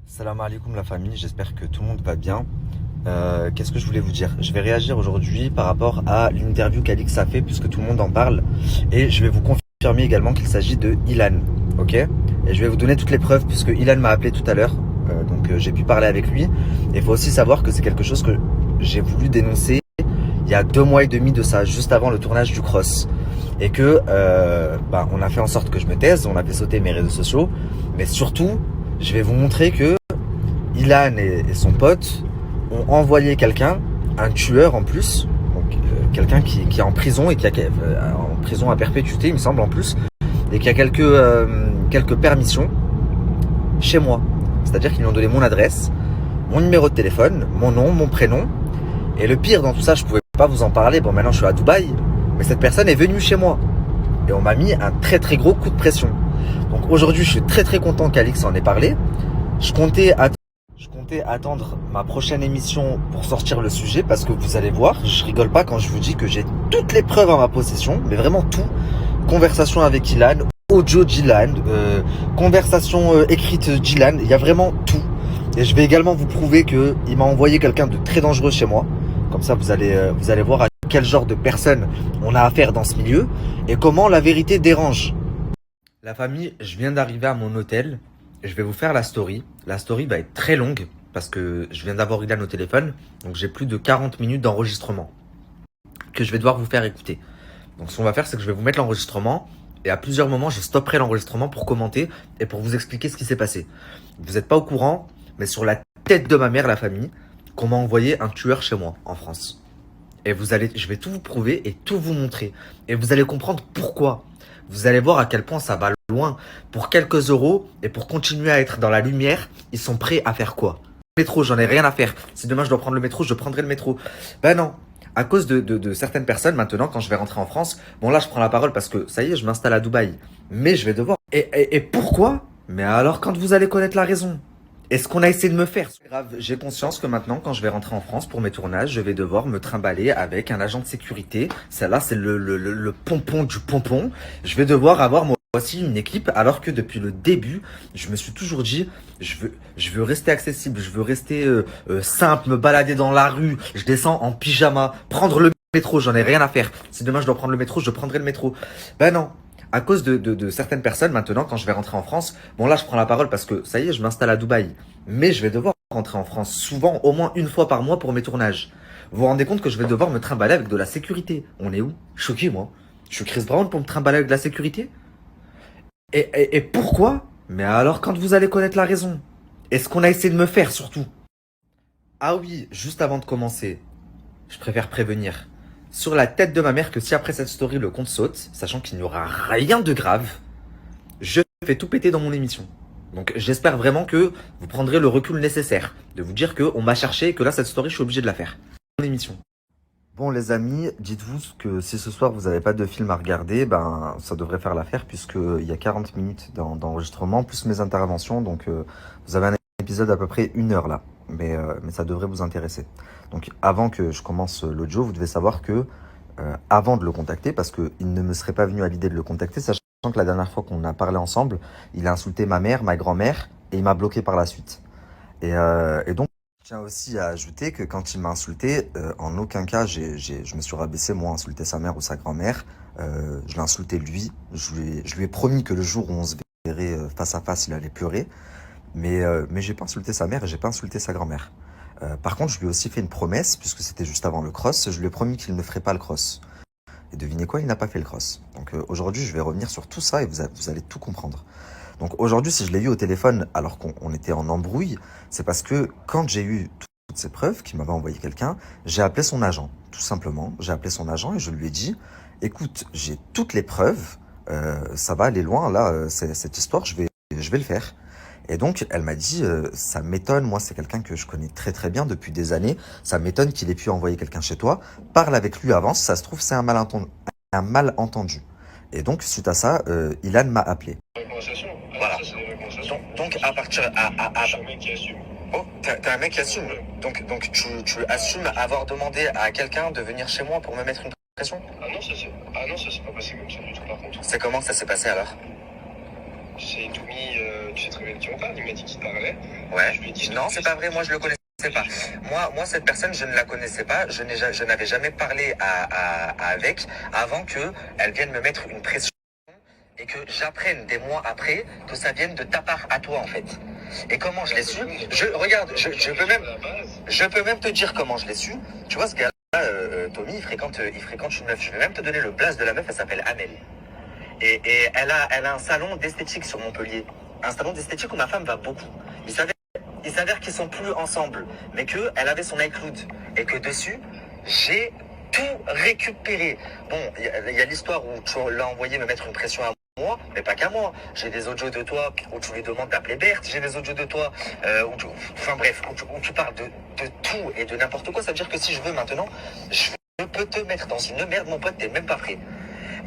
Salam alaikum la famille, j'espère que tout le monde va bien. Qu'est-ce que je voulais vous dire? Je vais réagir aujourd'hui par rapport à l'interview qu'Alix a fait puisque tout le monde en parle. Et je vais vous confirmer également qu'il s'agit de Ilan, ok? Et je vais vous donner toutes les preuves puisque Ilan m'a appelé tout à l'heure. Donc j'ai pu parler avec lui. Et il faut aussi savoir que c'est quelque chose que j'ai voulu dénoncer il y a 2 mois et demi de ça, juste avant le tournage du Cross. Et que on a fait en sorte que je me taise, on a fait sauter mes réseaux sociaux. Mais surtout, je vais vous montrer que Ilan et son pote ont envoyé quelqu'un, un tueur en plus, donc quelqu'un qui est en prison et qui a en prison à perpétuité, il me semble en plus, et qui a quelques permissions chez moi. C'est-à-dire qu'ils lui ont donné mon adresse, mon numéro de téléphone, mon nom, mon prénom. Et le pire dans tout ça, je pouvais pas vous en parler. Bon, maintenant je suis à Dubaï, mais cette personne est venue chez moi et on m'a mis un très très gros coup de pression. Donc aujourd'hui, je suis très très content qu'Alix en ait parlé. Je comptais attendre ma prochaine émission pour sortir le sujet parce que vous allez voir, je rigole pas quand je vous dis que j'ai toutes les preuves à ma possession, mais vraiment tout. Conversation avec Ilan, audio d'Ilan, conversation écrite d'Ilan, il y a vraiment tout. Et je vais également vous prouver qu'il m'a envoyé quelqu'un de très dangereux chez moi. Comme ça, vous allez voir à quel genre de personne on a affaire dans ce milieu et comment la vérité dérange. La famille, je viens d'arriver à mon hôtel. Je vais vous faire la story. La story va être très longue parce que je viens d'avoir Ilan au téléphone. Donc j'ai plus de 40 minutes d'enregistrement que je vais devoir vous faire écouter. Donc ce qu'on va faire, c'est que je vais vous mettre l'enregistrement et à plusieurs moments, je stopperai l'enregistrement pour commenter et pour vous expliquer ce qui s'est passé. Vous n'êtes pas au courant, mais sur la tête de ma mère, la famille, qu'on m'a envoyé un tueur chez moi en France. Et je vais tout vous prouver et tout vous montrer. Et vous allez comprendre pourquoi. Vous allez voir à quel point ça va loin. Pour quelques euros et pour continuer à être dans la lumière, ils sont prêts à faire quoi? Le métro, j'en ai rien à faire. Si demain je dois prendre le métro, je prendrai le métro. Ben non. À cause de certaines personnes, maintenant, quand je vais rentrer en France, bon là, je prends la parole parce que ça y est, je m'installe à Dubaï. Mais je vais devoir. Et pourquoi? Mais alors, quand vous allez connaître la raison? Est-ce qu'on a essayé de me faire? C'est grave, j'ai conscience que maintenant, quand je vais rentrer en France pour mes tournages, je vais devoir me trimballer avec un agent de sécurité. Celle-là, c'est le pompon du pompon. Je vais devoir avoir moi aussi une équipe, alors que depuis le début, je me suis toujours dit, je veux rester accessible, je veux rester simple, me balader dans la rue, je descends en pyjama, prendre le métro, j'en ai rien à faire. Si demain je dois prendre le métro, je prendrai le métro. Ben non. À cause de certaines personnes, maintenant, quand je vais rentrer en France, bon là, je prends la parole parce que ça y est, je m'installe à Dubaï. Mais je vais devoir rentrer en France souvent, au moins une fois par mois pour mes tournages. Vous vous rendez compte que je vais devoir me trimballer avec de la sécurité? On est où? Choqué, moi. Je suis Chris Brown pour me trimballer avec de la sécurité? Et pourquoi? Mais alors, quand vous allez connaître la raison? Est-ce qu'on a essayé de me faire, surtout? Ah oui, juste avant de commencer, je préfère prévenir. Sur la tête de ma mère que si après cette story le compte saute, sachant qu'il n'y aura rien de grave, je fais tout péter dans mon émission. Donc j'espère vraiment que vous prendrez le recul nécessaire de vous dire qu'on m'a cherché et que là cette story je suis obligé de la faire. Mon émission. Bon les amis, dites-vous que si ce soir vous n'avez pas de film à regarder, ben ça devrait faire l'affaire puisqu'il y a 40 minutes d'enregistrement plus mes interventions. Donc vous avez un épisode à peu près 1 heure là. Mais ça devrait vous intéresser. Donc avant que je commence l'audio, vous devez savoir que avant de le contacter, parce qu'il ne me serait pas venu à l'idée de le contacter, sachant que la dernière fois qu'on a parlé ensemble, il a insulté ma mère, ma grand-mère, et il m'a bloqué par la suite. Et donc, je tiens aussi à ajouter que quand il m'a insulté, en aucun cas, je me suis rabaissé, moi, à insulter sa mère ou sa grand-mère. Je l'ai insulté lui. Je lui ai promis que le jour où on se verrait face à face, il allait pleurer. Mais j'ai pas insulté sa mère et j'ai pas insulté sa grand-mère. Par contre, je lui ai aussi fait une promesse, puisque c'était juste avant le cross, je lui ai promis qu'il ne ferait pas le cross. Et devinez quoi, il n'a pas fait le cross. Donc aujourd'hui, je vais revenir sur tout ça et vous allez tout comprendre. Donc aujourd'hui, si je l'ai eu au téléphone alors qu'on était en embrouille, c'est parce que quand j'ai eu toutes ces preuves qu'il m'avait envoyé quelqu'un, j'ai appelé son agent, tout simplement. J'ai appelé son agent et je lui ai dit, écoute, j'ai toutes les preuves, ça va aller loin, là, cette histoire, je vais le faire. Et donc, elle m'a dit, ça m'étonne, moi c'est quelqu'un que je connais très très bien depuis des années, ça m'étonne qu'il ait pu envoyer quelqu'un chez toi, parle avec lui avant, si ça se trouve c'est un malentendu. Et donc, suite à ça, Ilan m'a appelé. Voilà. Donc à partir... Je suis un mec qui assume. Oh, t'es un mec qui assume. Donc tu assumes avoir demandé à quelqu'un de venir chez moi pour me mettre une pression? Ah non, ça c'est pas passé comme ça du tout par contre. C'est comment ça s'est passé alors? C'est Toumi, tu sais très bien de qui on parle, il m'a dit qu'il parlait. Ouais. Je lui ai dit, Non, c'est pas vrai, moi je le connaissais pas. Moi, cette personne, je ne la connaissais pas. Je n'avais jamais parlé avec avant que elle vienne me mettre une pression et que j'apprenne des mois après que ça vienne de ta part à toi en fait. Et comment je l'ai su? Regarde, je peux même te dire comment je l'ai su. Tu vois ce gars-là, Tommy, il fréquente une meuf. Je vais même te donner le place de la meuf. Elle s'appelle Amel. Et elle a un salon d'esthétique sur Montpellier. Un salon d'esthétique où ma femme va beaucoup. Il s'avère qu'ils sont plus ensemble, mais qu'elle avait son iCloud et que dessus, j'ai tout récupéré. Bon, il y a l'histoire où tu l'as envoyé me mettre une pression à moi, mais pas qu'à moi. J'ai des audios de toi où tu lui demandes d'appeler Berthe. J'ai des audios de toi enfin bref, où tu parles de tout et de n'importe quoi. Ça veut dire que si je veux maintenant, je peux te mettre dans une merde, mon pote, t'es même pas prêt.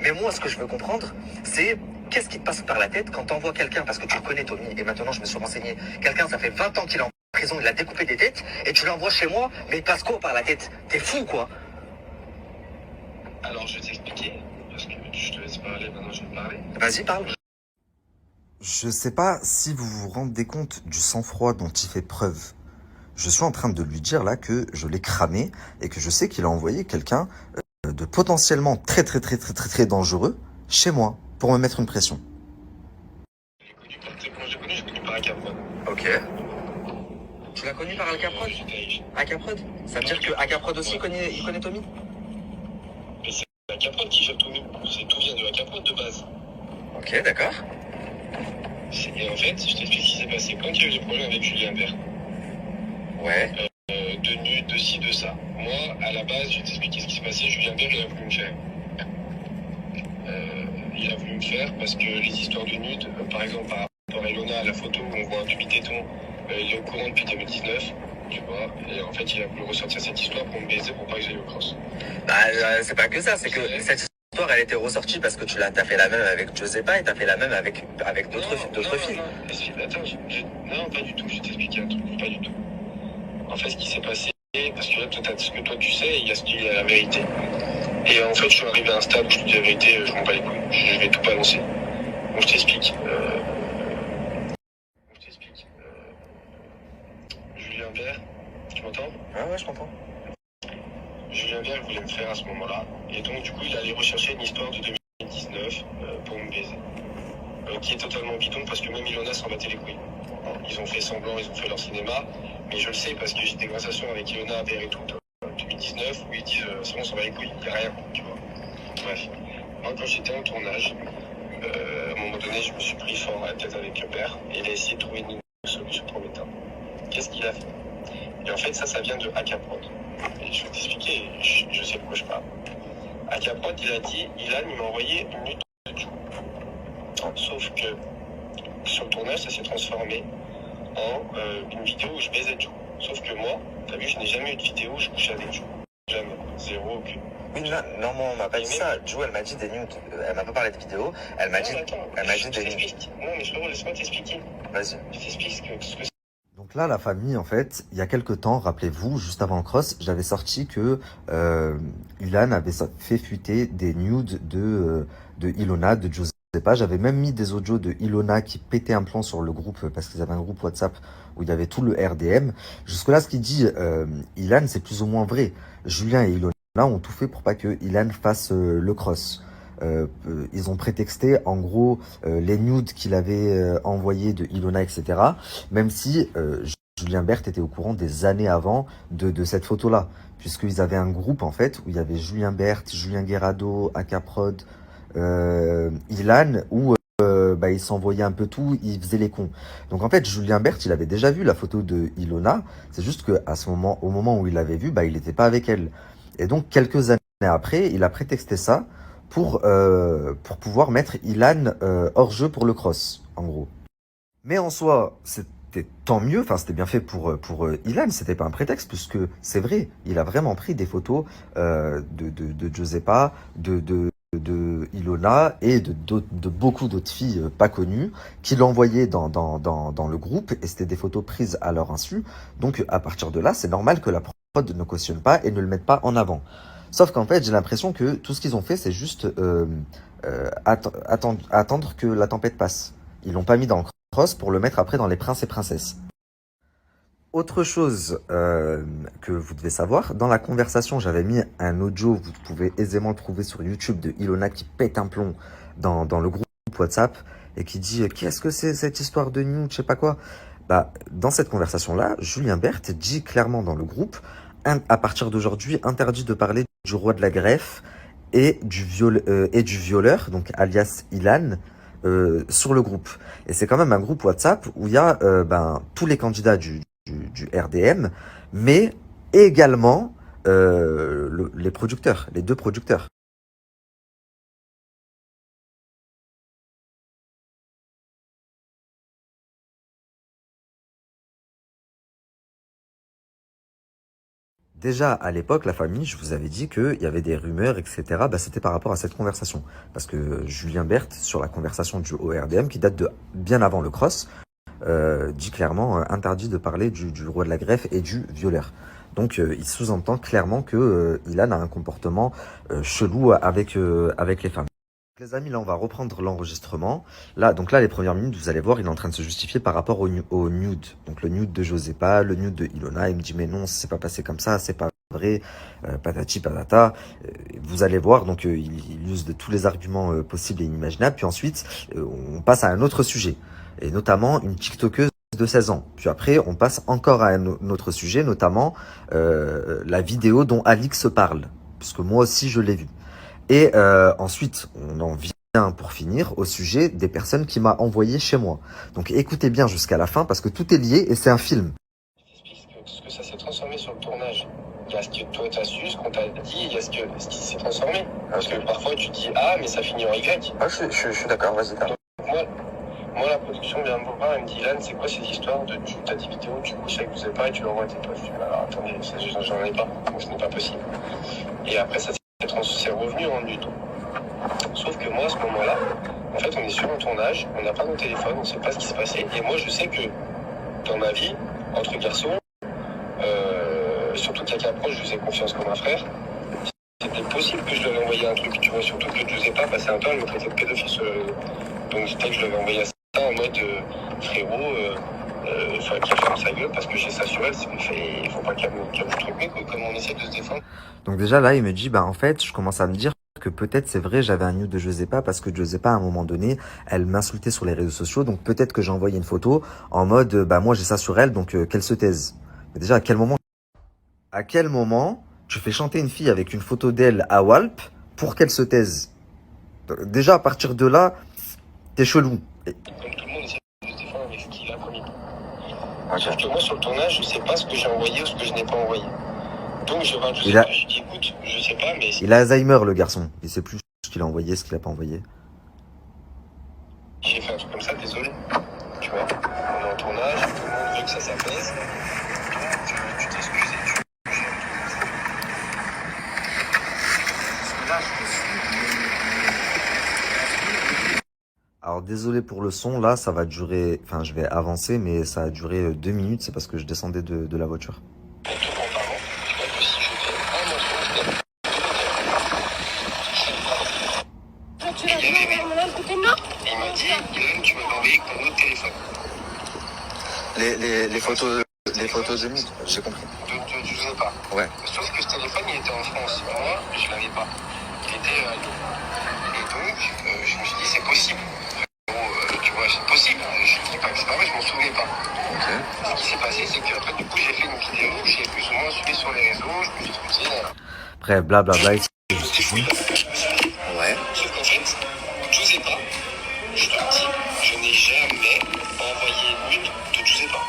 Mais moi, ce que je veux comprendre, c'est qu'est-ce qui te passe par la tête quand t'envoies quelqu'un, parce que tu le connais, Tommy, et maintenant je me suis renseigné. Quelqu'un, ça fait 20 ans qu'il est en prison, il a découpé des têtes, et tu l'envoies chez moi, mais il passe quoi par la tête? T'es fou, quoi. Alors, je vais t'expliquer, parce que je te laisse parler, maintenant je vais parler. Vas-y, parle. Je sais pas si vous vous rendez compte du sang-froid dont il fait preuve. Je suis en train de lui dire là que je l'ai cramé et que je sais qu'il a envoyé quelqu'un de potentiellement très dangereux chez moi pour me mettre une pression. J'ai connu par Acaprod. Ok. Tu l'as connu par Acaprod? Acaprod? Ça veut dire que Acaprod aussi il connaît Tommy? Mais c'est Acaprod qui gère Toumi. Tout vient de Acaprod de base. Ok, d'accord. Et en fait, je t'explique ce qui s'est passé. Quand il y a eu des problèmes avec Julien Bert, Ouais. de nude, de ci, de ça. Moi, à la base, je vais t'expliquer ce qui s'est passé. Julien Bert, il a voulu me faire. Il a voulu me faire parce que les histoires de nude, par exemple, par rapport à Ilona, la photo où on voit un pubis-téton, il est au courant depuis 2019, tu vois. Et en fait, il a voulu ressortir cette histoire pour me baiser pour pas que j'aille au cross. Bah, c'est pas que ça, c'est que cette histoire, elle était ressortie parce que t'as fait la même avec Giuseppa et t'as fait la même avec d'autres filles. Non, attends, non, pas du tout, je vais t'expliquer un truc, pas du tout. En fait, ce qui s'est passé, parce que là, peut-être ce que toi tu sais, il y a ce qu'il y a la vérité. Et en fait, je suis arrivé à un stade où je te dis la vérité, je m'en bats les couilles. Je vais tout balancer. Donc, je t'explique. Julien Bert, tu m'entends? Ouais, je comprends. Julien Bert voulait me faire à ce moment-là. Et donc, du coup, il allait rechercher une histoire de 2019 pour me baiser. Qui est totalement bidon parce que même Ilona s'en battait les couilles. Ils ont fait semblant, ils ont fait leur cinéma. Mais je le sais parce que j'ai des conversations avec Ilona, Bert et tout, 2019, où ils disent c'est bon, on s'en bat les couilles, il n'y a rien, tu vois. Bref. Moi, quand j'étais en tournage, à un moment donné, je me suis pris fort à la tête avec le père et il a essayé de trouver une solution pour m'éteindre. Qu'est-ce qu'il a fait? Et en fait, ça vient de Acaprod. Et je vais t'expliquer, je sais pourquoi je parle. Acaprod, il a dit, Ilan, il m'a envoyé une nude de Joe. Sauf que sur le tournage, ça s'est transformé en une vidéo où je baisais Joe. Sauf que moi, t'as vu, je n'ai jamais eu de vidéo où je couchais avec Joe. Jamais. Zéro, aucune. Oui, non, moi, on m'a pas dit ça. Joe, elle m'a dit des nudes. Elle m'a pas parlé de vidéo. Elle m'a dit des nudes. Non, mais frérot, laisse-moi t'expliquer. Vas-y. Je t'explique ce que c'est. Donc là, la famille, en fait, il y a quelques temps, rappelez-vous, juste avant le cross, j'avais sorti que Ilan avait fait fuiter des nudes de Ilona, de Giuseppa. J'avais même mis des audios de Ilona qui pétait un plomb sur le groupe parce qu'ils avaient un groupe WhatsApp où il y avait tout le RDM. Jusque-là, ce qu'il dit Ilan, c'est plus ou moins vrai. Julien et Ilona ont tout fait pour pas que Ilan fasse le cross. Ils ont prétexté en gros les nudes qu'il avait envoyés de Ilona, etc. Même si Julien Bert était au courant des années avant de cette photo-là, puisqu'ils avaient un groupe en fait où il y avait Julien Bert, Julien Guerrado, Acaprod, Ilan, où ils s'envoyaient un peu tout, ils faisaient les cons. Donc en fait, Julien Bert, il avait déjà vu la photo de Ilona, c'est juste que à ce moment, au moment où il l'avait vue, il n'était pas avec elle. Et donc quelques années après, il a prétexté ça pour pouvoir mettre Ilan hors jeu pour le cross, en gros. Mais en soi, c'était tant mieux, enfin c'était bien fait pour Ilan, c'était pas un prétexte, puisque c'est vrai, il a vraiment pris des photos de Giuseppa, de Ilona et de beaucoup d'autres filles pas connues, qui l'envoyaient dans le groupe, et c'était des photos prises à leur insu. Donc à partir de là, c'est normal que la prod ne cautionne pas et ne le mette pas en avant. Sauf qu'en fait, j'ai l'impression que tout ce qu'ils ont fait, c'est juste attendre que la tempête passe. Ils l'ont pas mis dans le cross pour le mettre après dans les princes et princesses. Autre chose que vous devez savoir, dans la conversation, j'avais mis un audio, vous pouvez aisément le trouver sur YouTube, de Ilona qui pète un plomb dans le groupe WhatsApp et qui dit « Qu'est-ce que c'est cette histoire de nude, je sais pas quoi ?» Bah, dans cette conversation-là, Julien Berthe dit clairement dans le groupe « À partir d'aujourd'hui, interdit de parler du roi de la greffe et du violeur, donc alias Ilan, sur le groupe. » Et c'est quand même un groupe WhatsApp où il y a tous les candidats du RDM, mais également les producteurs, les deux producteurs. Déjà, à l'époque, la famille, je vous avais dit qu'il y avait des rumeurs, etc. Bah, c'était par rapport à cette conversation. Parce que Julien Berthe, sur la conversation du ORDM, qui date de bien avant le cross, dit clairement interdit de parler du roi de la greffe et du violeur. Donc, il sous-entend clairement que Ilan a un comportement chelou avec les femmes. Les amis, là, on va reprendre l'enregistrement. Donc là, les premières minutes, vous allez voir, il est en train de se justifier par rapport au nude. Donc le nude de Josépa, le nude de Ilona. Il me dit, mais non, c'est pas passé comme ça, c'est pas vrai, patati patata. Vous allez voir, donc il use de tous les arguments possibles et inimaginables. Puis ensuite, on passe à un autre sujet, et notamment une TikTokeuse de 16 ans. Puis après, on passe encore à un autre sujet, notamment la vidéo dont Alix parle, parce que moi aussi, je l'ai vue. Et ensuite, on en vient pour finir au sujet des personnes qui m'a envoyé chez moi. Donc écoutez bien jusqu'à la fin parce que tout est lié et c'est un film. Je t'explique ce que ça s'est transformé sur le tournage. Il y a ce que toi t'as su, ce qu'on t'a dit, il y a ce qui s'est transformé. Parce que parfois tu dis A, mais ça finit en Y. Ah, je suis d'accord, vas-y. Moi, la production vient me voir, elle me dit, Ilan, c'est quoi ces histoires de t'as des vidéos, tu couches avec vous pas et tu l'envoies à tes potes. Je dis, alors attendez, j'en ai pas, donc ce n'est pas possible. Et après, ça c'est revenu en nude. Sauf que moi, à ce moment-là, en fait, on est sur un tournage, on n'a pas nos téléphones, on ne sait pas ce qui s'est passé. Et moi, je sais que dans ma vie, entre garçons, surtout quelqu'un proche, je faisais confiance comme un frère. C'était possible que je lui avais envoyé un truc, tu vois, surtout que je sais pas, passé un temps, elle me traitait de pédophile sur le réseau. Donc, je que je lui avais envoyé ça en mode frérot, il faudrait qu'elle ferme sa gueule parce que j'ai ça sur elle, il faut pas qu'elle me truc, mais comme on essaie de se défendre. Donc déjà là, il me dit, en fait, je commence à me dire que peut-être c'est vrai, j'avais un nude de Josépa parce que Josépa, à un moment donné, elle m'insultait sur les réseaux sociaux. Donc peut-être que j'ai envoyé une photo en mode, moi j'ai ça sur elle, donc qu'elle se taise. Mais déjà, à quel moment tu fais chanter une fille avec une photo d'elle à Walp pour qu'elle se taise? Déjà, à partir de là, t'es chelou. Comme tout le monde essaie de se défendre avec ce qu'il a promis. Sauf que moi, sur le tournage, je sais pas ce que j'ai envoyé ou ce que je n'ai pas envoyé. Donc je dis, écoute, je sais pas, mais... Il a Alzheimer, le garçon. Il sait plus ce qu'il a envoyé, ce qu'il a pas envoyé. J'ai fait un truc comme ça, désolé. Tu vois, on est en tournage, tout le monde veut que ça s'apaise. Donc tu t'excuses et tu... Alors désolé pour le son, là ça va durer, je vais avancer, mais ça a duré 2 minutes, c'est parce que je descendais de la voiture. Il m'a dit, Ilan, tu m'as envoyé ton autre téléphone. Les photos de nude, j'ai compris. Je sais pas. Ouais. Sauf que ce téléphone, il était en France. Moi, je l'avais pas. Il était à Lyon. Et donc, je me suis dit, c'est possible. Tu vois, c'est possible. Je dis pas que c'est pas vrai, je m'en souvenais pas. Okay. Ce qui s'est passé, c'est qu'après, du coup, j'ai fait une vidéo où j'ai plus ou moins suivi sur les réseaux, je me suis excusé. Bref, blablabla. Ouais. Sauf qu'en fait, je sais pas. Je te le dis, je n'ai jamais envoyé nude de je sais pas.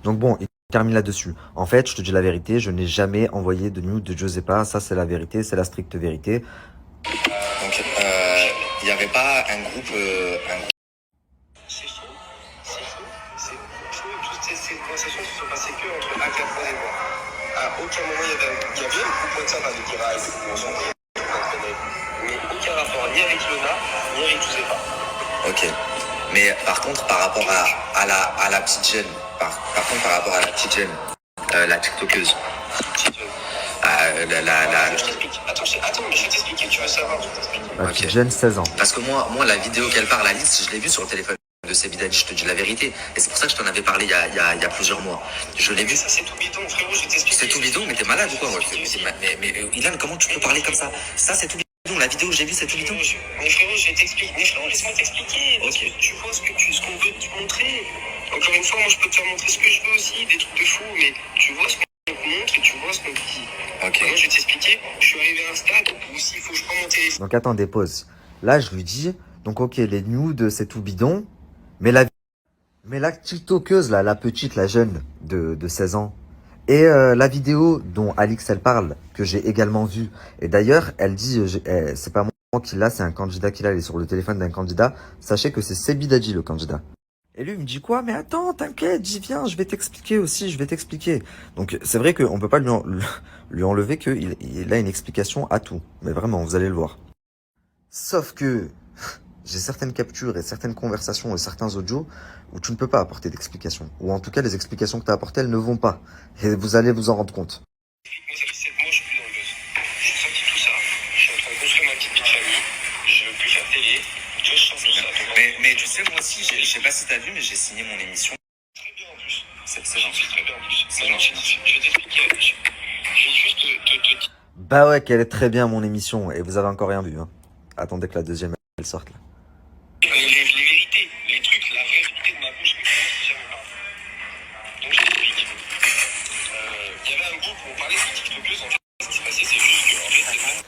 Donc bon, il termine là-dessus. En fait, je te dis la vérité, je n'ai jamais envoyé de nude de Josépa. Ça, c'est la vérité, c'est la stricte vérité. Donc, il n'y avait pas un groupe... C'est faux. C'est faux. C'est faux. Toutes ces conversations se sont passées que entre Agafon et moi. À aucun moment, il y avait un groupe WhatsApp avec Ira, on s'en fout. Mais aucun rapport ni avec Lona, ni avec Josépa. Ok. Mais par contre, par rapport à la petite jeune, par rapport à la petite jeune, la TikTokeuse, la... Je t'explique. Attends, mais je vais t'expliquer. Tu veux savoir, je t'explique. La petite jeune, 16 ans. Parce que moi, la vidéo qu'elle parle, Alice, je l'ai vue sur le téléphone de Sebidadji, je te dis la vérité. Et c'est pour ça que je t'en avais parlé il y a plusieurs mois. Je l'ai vu. Ça, c'est tout bidon, frérot, je vais t'expliquer. C'est tout bidon, mais t'es malade ou quoi? Mais Ilan, comment tu peux parler comme ça? Ça, c'est tout bidon. La vidéo que j'ai vue, c'est tout bidon. Mais frérot, je vais t'expliquer. Mais frérot, laisse-moi t'expliquer. Parce que tu vois ce qu'on veut te montrer. Encore une fois, moi, je peux te faire montrer ce que je veux aussi, des trucs de fou, mais tu vois ce qu'on te montre et tu vois ce qu'on te dit. Ok. Moi, je vais t'expliquer. Je suis arrivé à un stade où s'il faut que je prends mon téléphone. Donc attendez, pause. Là, je lui dis, donc ok, les nudes, c'est tout bidon, mais la tiktokeuse, là, la petite, la jeune de 16 ans, et la vidéo dont Alix, elle parle, que j'ai également vue, et d'ailleurs, elle dit, c'est pas moi qui l'a, c'est un candidat qui l'a, il est sur le téléphone d'un candidat, sachez que c'est Sebidadji, le candidat. Et lui, il me dit quoi? Mais attends, t'inquiète, j'y viens, je vais t'expliquer aussi, je vais t'expliquer. Donc, c'est vrai qu'on peut pas lui enlever qu'il a une explication à tout. Mais vraiment, vous allez le voir. Sauf que j'ai certaines captures et certaines conversations et certains audios où tu ne peux pas apporter d'explication. Ou en tout cas, les explications que tu as apportées, elles ne vont pas. Et vous allez vous en rendre compte. Moi, ça fait 7 mois, je suis plus dans le buzz. J'ai sorti tout ça. Je suis en train de construire ma petite vie de famille. Je veux plus faire télé. Tu vois, je sors tout ça. Mais tu sais, moi aussi, je sais pas si t'as vu, mais j'ai signé mon émission. Très bien en plus. C'est gentil. Très bien en plus. C'est gentil. Je vais t'expliquer. Je vais juste te dire. Bah ouais, qu'elle est très bien mon émission. Et vous avez encore rien vu. Hein. Attendez que la deuxième, elle sorte là. Les vérités, les trucs, la vraie vérité de ma bouche, mais comment c'est jamais parlé. Donc je t'explique. Il y avait un groupe où on parlait de TikTokers, en fait, ce qui se passait, c'est juste que, en fait, c'est pas.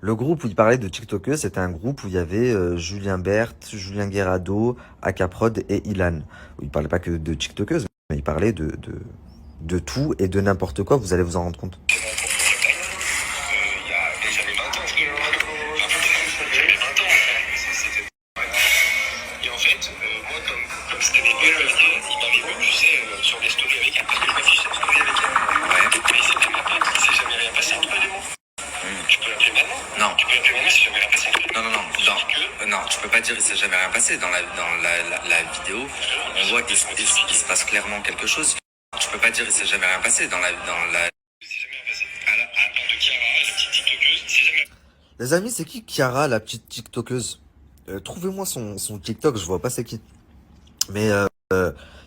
Le groupe où il parlait de TikTokers, c'était un groupe où il y avait Julien Berthe, Julien Guerrado, Akaprod et Ilan. Où il parlait pas que de TikTokers, mais il parlait de tout et de n'importe quoi. Vous allez vous en rendre compte. Il y a déjà les 20 ans, frérot. J'avais 20 ans, c'était. Et en fait, moi, comme c'était des bonnes vidéos, il m'avait vu, tu sais, sur des stories avec elle, parce que je m'affichais en story avec elle. Ouais. Mais c'était ma pote, il s'est jamais rien passé entre les mots. Tu peux l'appeler maintenant? Non. Tu peux l'appeler maintenant, il s'est jamais rien passé entre les mots. Non, tu peux pas dire il s'est jamais rien passé. Dans la vidéo, on voit qu'il se passe clairement quelque chose. Tu peux pas dire il s'est jamais rien passé. Dans la... Il s'est jamais rien passé. À part de Chiara, la petite TikTokeuse, il s'est jamais. Les amis, c'est qui Chiara, la petite TikTokeuse? Trouvez-moi son TikTok, je vois pas c'est qui. Mais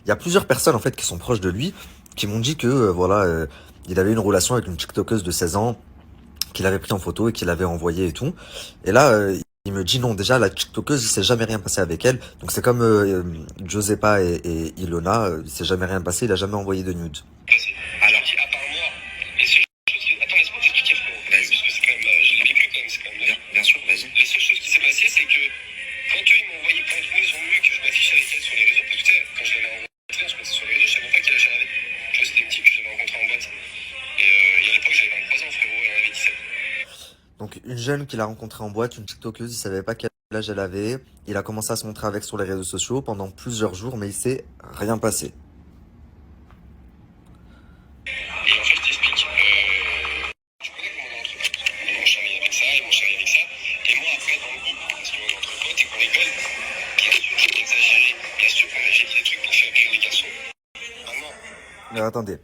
y a plusieurs personnes en fait qui sont proches de lui qui m'ont dit que voilà, il avait une relation avec une TikTokeuse de 16 ans qu'il avait pris en photo et qu'il avait envoyé et tout. Et là, il me dit non, déjà la TikTokeuse, il s'est jamais rien passé avec elle. Donc c'est comme Josepa et Ilona, il s'est jamais rien passé, il a jamais envoyé de nude. Alors, à part moi, les seules choses qui. Attends, laisse-moi t'expliquer, frérot. Parce que c'est quand même. Je l'ai vécu quand même, c'est quand même. Bien sûr, vas-y. Les seules choses qui s'est passé, c'est que quand eux, ils m'ont envoyé, quand eux, ils ont vu que je m'affichais avec elle sur les réseaux, parce que tu sais, quand je l'avais rencontrée, on se passait sur les réseaux, je savais même pas quel âge elle avait. Tu vois, c'était une type que j'avais rencontrée en boîte. Et à l'époque, j'avais 23 ans, frérot, et elle en avait 17. Donc une jeune qu'il a rencontrée en boîte, une TikTokeuse, il savait pas quel âge elle avait. Il a commencé à se montrer avec sur les réseaux sociaux pendant plusieurs jours, mais il s'est rien passé. Et en fait, je t'explique. Tu connais comment on est entre potes. Ils m'ont charrié avec ça, ils m'ont charrié avec ça. Et moi, après, dans le groupe, parce qu'on est entre potes et qu'on rigole, bien sûr, j'ai exagéré. Bien sûr qu'on a fait des trucs pour faire rire les garçons. Maintenant. Mais attendez.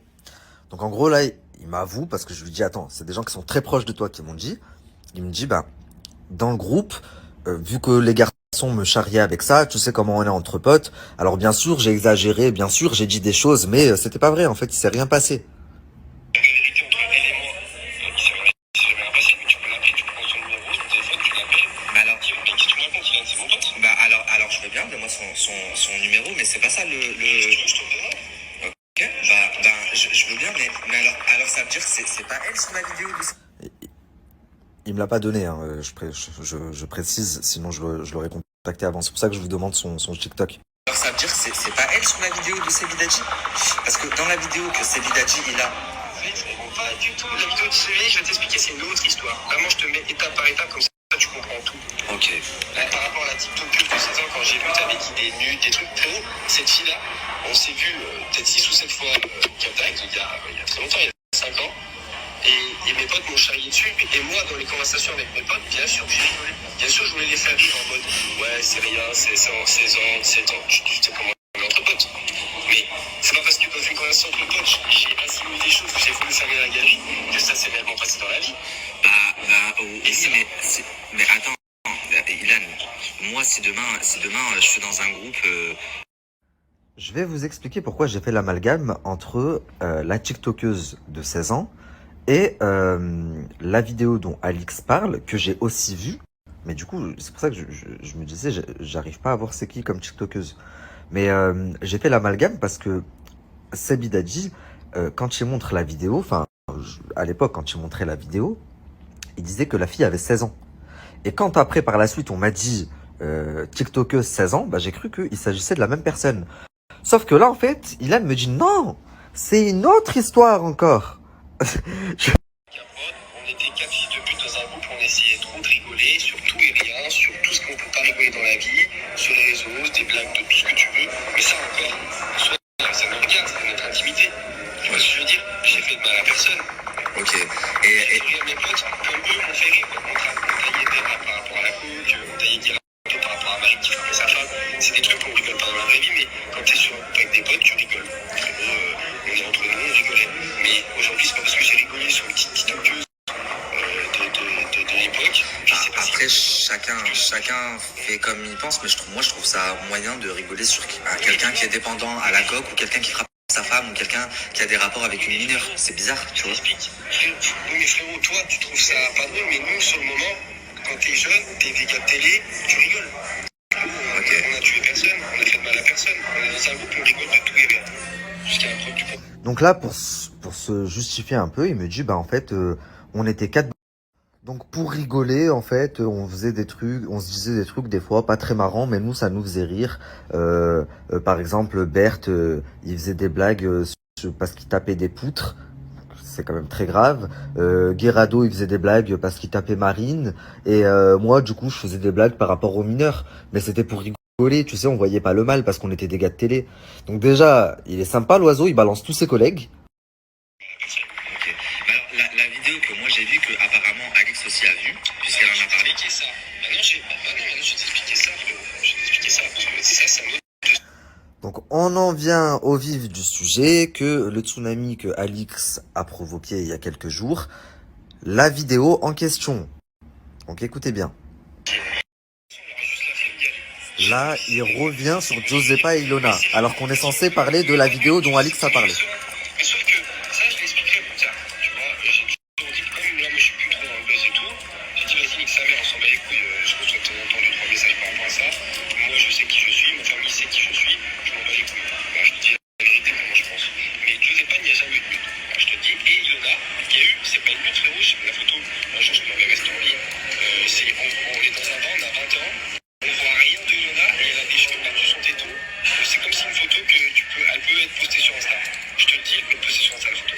Donc en gros là, il m'avoue parce que je lui dis attends, c'est des gens qui sont très proches de toi qui m'ont dit. Il me dit bah dans le groupe, vu que les garçons me charriaient avec ça, tu sais comment on est entre potes. Alors bien sûr j'ai exagéré, bien sûr j'ai dit des choses, mais c'était pas vrai en fait, il s'est rien passé. La vérité entre elle et moi, il s'est jamais rien passé, mais tu peux l'appeler, tu peux prendre son numéro, son téléphone, tu l'appelles. Mais alors, Mais qui tu me racontes, il a c'est mon pote. bah alors je veux bien, donne-moi son numéro, mais c'est pas ça le... Je te le donne. Ok, bah je veux bien, mais alors ça veut dire que c'est pas elle sur la vidéo de... Il me l'a pas donné, hein, je précise, sinon je l'aurais contacté avant. C'est pour ça que je vous demande son TikTok. Alors ça veut dire que c'est pas elle sur la vidéo de Sebidadji? Parce que dans la vidéo que Sebidadji il a... Pas du tout. La vidéo de CV, je vais t'expliquer, c'est une autre histoire. Vraiment, je te mets étape par étape, comme ça tu comprends tout. Ok. Là, par rapport à la TikTokeuse de 16 ans, quand j'ai vu que t'avais dit des nudes, des trucs très hauts, cette fille-là, on s'est vu peut-être 6 ou 7 fois contact, il y a très longtemps, il y a 5 ans. Et mes potes m'ont charrié dessus. Et moi, dans les conversations avec mes potes, bien sûr, j'ai rigolé. Bien sûr, je voulais les faire rire en mode ouais, c'est rien, c'est 16 ans, 17 ans. Tu sais comment on est entre potes. Mais c'est pas parce que dans une dans un centre de potes, j'ai insinué des choses que j'ai voulu faire à la galerie, que ça s'est réellement passé dans la vie. Oui, mais attends, Ilan, moi, si demain, je suis dans un groupe, Je vais vous expliquer pourquoi j'ai fait l'amalgame entre la TikTokeuse de 16 ans et la vidéo dont Alix parle, que j'ai aussi vue. Mais du coup, c'est pour ça que je me disais, j'arrive pas à voir c'est qui comme TikTokeuse. Mais j'ai fait l'amalgame parce que Sebidadji, quand il montre la vidéo, enfin, à l'époque, quand il montrait la vidéo, il disait que la fille avait 16 ans. Et quand après, par la suite, on m'a dit TikTokeuse 16 ans, bah, j'ai cru qu'il s'agissait de la même personne. Sauf que là, en fait, Ilan me dit non, c'est une autre histoire encore. On était 4 fils de pute dans un groupe, on essayait trop de rigoler sur tout et rien, sur tout ce qu'on peut pas rigoler dans la vie, sur les réseaux, des blagues, de tout ce que tu veux. Mais ça encore, ça nous regarde, c'est notre intimité. Tu vois ce que je veux dire? J'ai fait de mal à personne. ok. J'ai fait rire mes potes, comme eux m'ont fait rire. On taillait des rats par rapport à la coke, on taillait des rats par rapport à Marie qui frappait sa femme. C'est des trucs qu'on rigole pas dans la vraie vie, mais quand t'es avec des potes, tu rigoles. Frérot, on est entre nous, on rigolait. Mais aujourd'hui, c'est pas parce que j'ai rigolé sur une petite TikTokeuse de l'époque. Après, chacun fait comme il pense, mais moi, je trouve ça moyen de rigoler sur quelqu'un qui est dépendant à la coke ou quelqu'un qui frappe sa femme ou quelqu'un qui a des rapports avec une mineure. C'est bizarre, tu vois. Explique. Oui, mais frérot, toi, tu trouves ça pas drôle, mais nous, sur le moment, quand t'es jeune, t'es des gars de télé, tu rigoles. On a tué personne, on a fait de mal à personne. On est dans un groupe, on rigole de tout et rien. Jusqu'à la preuve du contraire. Donc là, pour se justifier un peu, il me dit, bah en fait, on était 4. Donc pour rigoler, en fait, on faisait des trucs, on se disait des trucs des fois pas très marrants, mais nous, ça nous faisait rire. Par exemple, Berthe, il faisait des blagues parce qu'il tapait des poutres. C'est quand même très grave. Guerrado, il faisait des blagues parce qu'il tapait Marine. Et moi, du coup, je faisais des blagues par rapport aux mineurs. Mais c'était pour rigoler, tu sais, on voyait pas le mal parce qu'on était des gars de télé. Donc déjà, il est sympa, l'oiseau, il balance tous ses collègues. Ok. Alors, la vidéo que moi j'ai vue, que apparemment Alix aussi a vue, puisqu'elle en a parlé. Expliquer ça. Maintenant, je vais t'expliquer ça, frérot. Je vais t'expliquer ça, parce que ça me... Donc on en vient au vif du sujet, que le tsunami que Alix a provoqué il y a quelques jours, la vidéo en question. Donc écoutez bien. Là, il revient sur Josepa et Ilona, alors qu'on est censé parler de la vidéo dont Alix a parlé. Mais sauf que ça, je l'expliquerai plus tard. Tu vois, j'ai toujours dit, comme là, moi, je suis plus trop dans le buzz et tout, j'ai dit, vas-y, nique sa mère, on s'en bat les couilles, je reçois de temps en temps 2-3 messages par rapport à ça. Moi, je sais qui je suis, ma famille sait qui je suis, je m'en bats les couilles. Bah, je te dis la vérité, comment je pense. Mais Giuseppe, il n'y a jamais eu de but. Bah, je te dis, et Ilona, il y a eu, c'est pas une but, frérot, j'ai la photo, un jour, je peux enverrai cette en ligne. On est dans un bar, on a 20 ans, on voit rien de Ilona, et elle a des cheveux par-dessus son téton. C'est comme si une photo que elle peut être postée sur Insta. Je te le dis, elle peut être postée sur Insta la photo.